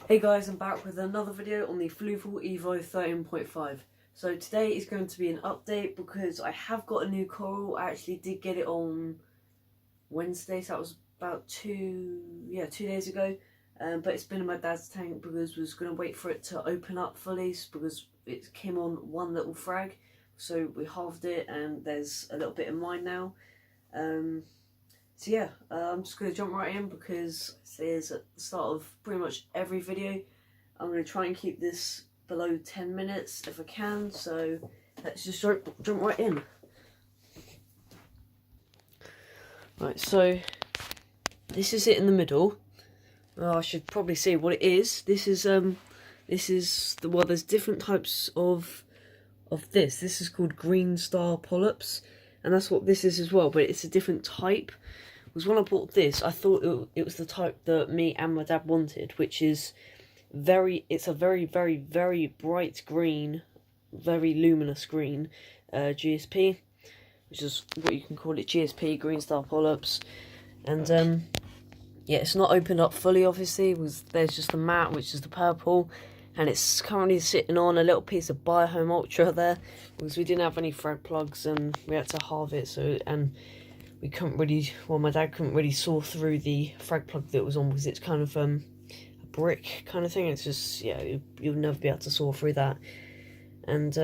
Hey guys, I'm back with another video on the Fluval Evo 13.5. So today is going to be an update because I have got a new coral. I actually did get it on Wednesday, so that was about 2 days ago. But it's been in my dad's tank because we was going to wait for it to open up fully because it came on one little frag. So we halved it and there's a little bit in mine now. So yeah, I'm just going to jump right in because it's at the start of pretty much every video. I'm going to try and keep this below 10 minutes if I can, so let's just jump right in. Right, so this is it in the middle. I should probably say what it is. This is well, there's different types of this. This is called green star polyps, and that's what this is as well, but it's a different type. Because when I bought this, I thought it was the type that me and my dad wanted, which is it's a very, very, very bright green, very luminous green GSP, which is what you can call it, GSP, green star polyps. And yeah, it's not opened up fully, obviously, because there's just the mat, which is the purple, and it's currently sitting on a little piece of Biohome Ultra there, because we didn't have any frag plugs and we had to halve it, so, and we couldn't really, well, my dad couldn't really saw through the frag plug that was on because it's kind of a brick kind of thing. It's just, yeah, you'll never be able to saw through that. And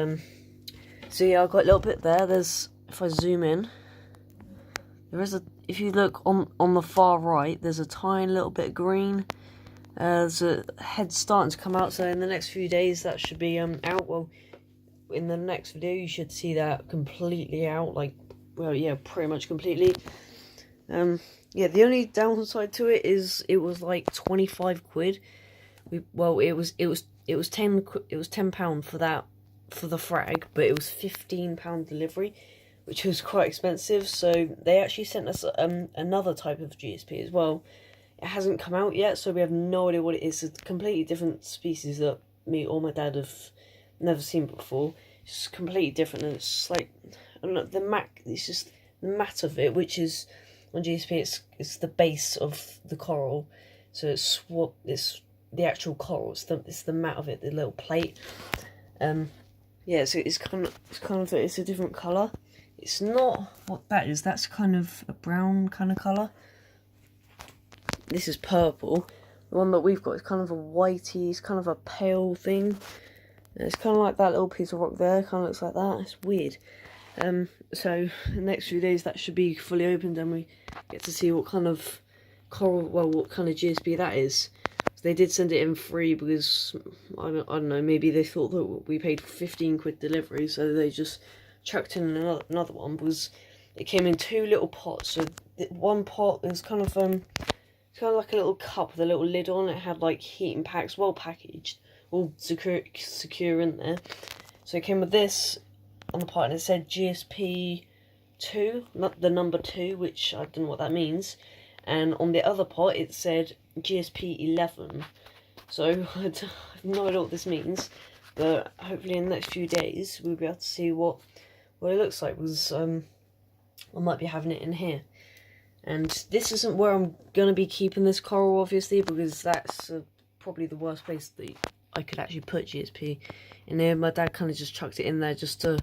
so yeah, I've got a little bit there. There's, if I zoom in, there is if you look on the far right, there's a tiny little bit of green. There's a head starting to come out, so in the next few days that should be out. Well, in the next video you should see that completely out, like, well, yeah, pretty much completely. Yeah, the only downside to it is it was like 25 quid. It was £10 for that, for the frag, but it was £15 delivery, which was quite expensive. So they actually sent us another type of GSP as well. It hasn't come out yet, so we have no idea what it is. It's a completely different species that me or my dad have never seen before. It's completely different, and it's like, I don't know, it's just the mat of it, which is on GSP, it's the base of the coral, so it's the actual coral. It's the mat of it, the little plate. Yeah, so it's a different colour. It's not what that is. That's kind of a brown kind of colour. This is purple. The one that we've got is kind of a whitey. It's kind of a pale thing. And it's kind of like that little piece of rock there. Kind of looks like that. It's weird. So the next few days that should be fully opened and we get to see what kind of coral, well, what kind of GSP that is. So they did send it in free because, I don't know, maybe they thought that we paid 15 quid delivery, so they just chucked in another one, because it came in two little pots. So one pot is kind of like a little cup with a little lid on. It had like heating packs, well packaged, all secure in there. So it came with this on the part, and it said GSP 2, not the number 2, which I don't know what that means. And on the other part it said GSP 11. So I have no idea what this means, but hopefully in the next few days we'll be able to see what it looks like, because I might be having it in here. And this isn't where I'm going to be keeping this coral, obviously, because that's probably the worst place that I could actually put GSP in there. My dad kind of just chucked it in there just to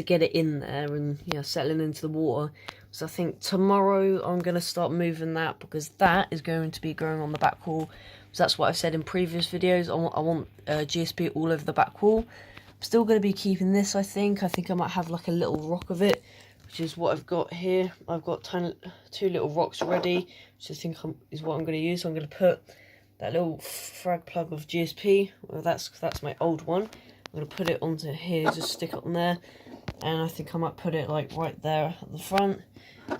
get it in there and, you know, settling into the water. So I think tomorrow I'm going to start moving that, because that is going to be growing on the back wall. So that's what I've said in previous videos. I want GSP all over the back wall. I'm still going to be keeping this, I think. I think I might have like a little rock of it, which is what I've got here. I've got two little rocks ready, which I think is what I'm going to use. So I'm going to put that little frag plug of GSP. Well, that's my old one. I'm going to put it onto here, just stick it on there, and I think I might put it like right there at the front.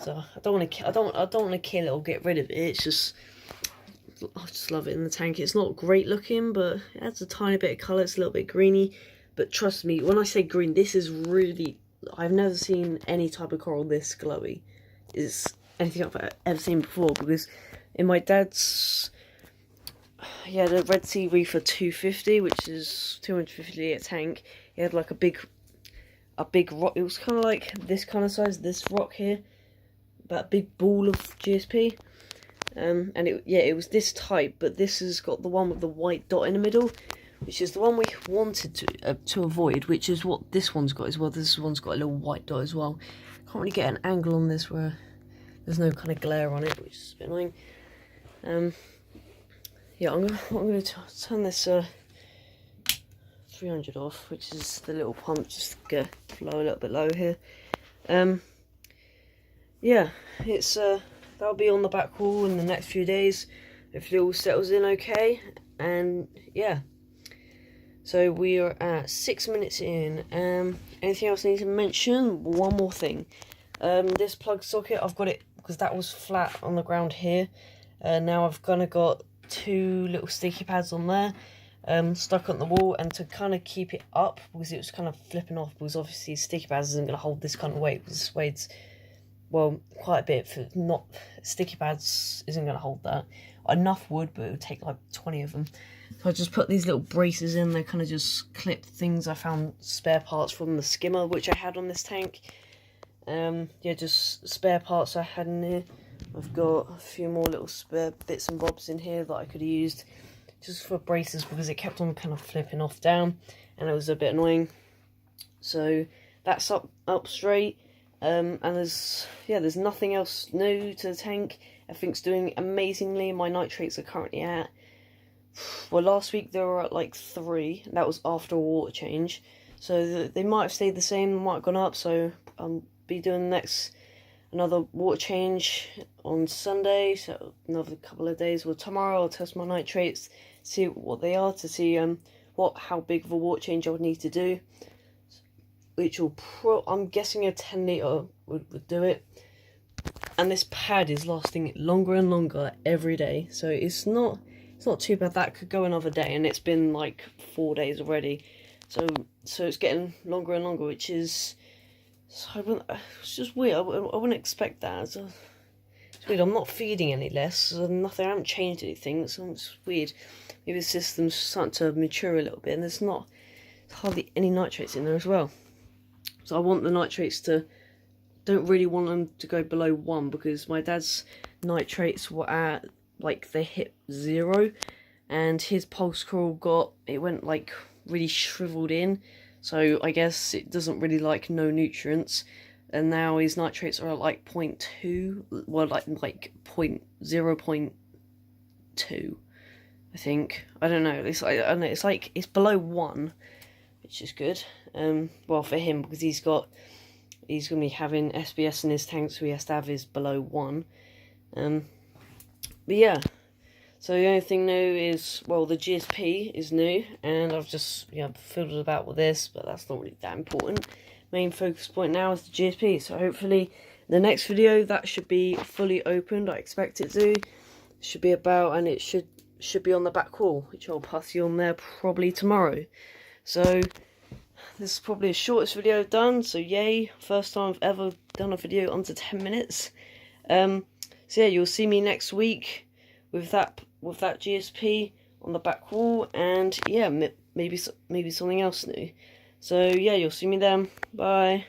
So I don't want to kill it or get rid of it. It's just, I just love it in the tank. It's not great looking, but it adds a tiny bit of colour. It's a little bit greeny, but trust me, when I say green, this is really, I've never seen any type of coral this glowy. It's anything I've ever seen before, because in my dad's, yeah, the Red Sea Reefer 250, which is 250 a tank, he had like a big rock. It was kind of like this kind of size, this rock here, about a big ball of GSP. and it was this type, but this has got the one with the white dot in the middle, which is the one we wanted to avoid, which is what this one's got as well. This one's got a little white dot as well. Can't really get an angle on this where there's no kind of glare on it, which is a bit annoying. Yeah, I'm gonna turn this 300 off, which is the little pump, just to flow a little bit low here. Yeah, it's that'll be on the back wall in the next few days. Hopefully it all settles in okay, and yeah. So we are at 6 minutes in. Anything else I need to mention? One more thing. This plug socket, I've got it because that was flat on the ground here. Now I've kind of got 2 little sticky pads on there, stuck on the wall, and to kind of keep it up, because it was kind of flipping off, because obviously sticky pads isn't going to hold this kind of weight, because this weighs, well, quite a bit. For not sticky pads isn't going to hold that. Enough would, but it would take like 20 of them. So I just put these little braces in. They kind of just clip things. I found spare parts from the skimmer which I had on this tank. Yeah, just spare parts I had in here. I've got a few more little spare bits and bobs in here that I could have used just for braces, because it kept on kind of flipping off down and it was a bit annoying. So that's up straight. And there's nothing else new to the tank. Everything's doing amazingly. My nitrates are currently at, well, last week they were at like 3. That was after a water change. So they might have stayed the same, might have gone up. So I'll be doing another water change on Sunday. So another couple of days. Well, tomorrow I'll test my nitrates, see what they are, to see how big of a water change I would need to do. Which will I'm guessing a 10 litre would do it. And this pad is lasting longer and longer every day, so it's not too bad. That could go another day, and it's been like 4 days already. So it's getting longer and longer, which is, it's just weird. I wouldn't expect that. It's weird. I'm not feeding any less. So nothing. I haven't changed anything. So it's weird. Maybe the system's starting to mature a little bit, and there's hardly any nitrates in there as well. So I want the nitrates don't really want them to go below 1, because my dad's nitrates were at, like, they hit 0, and his pulse coral went like really shriveled in, so I guess it doesn't really like no nutrients, and now his nitrates are at like 0.2, well, like 0.2, I think. I don't know. It's below 1, which is good. Well, for him, because he's going to be having SBS in his tank, so he has to have his below 1. But yeah, so the only thing new is, well, the GSP is new, and I've just fiddled about with this, but that's not really that important. Main focus point now is the GSP, so hopefully the next video that should be fully opened. I expect it to. It should be about, and it should be on the back wall, which I'll pass you on there probably tomorrow. So this is probably the shortest video I've done, so yay, first time I've ever done a video under 10 minutes. So yeah, you'll see me next week with that GSP on the back wall, and yeah, maybe something else new. So yeah, you'll see me then. Bye.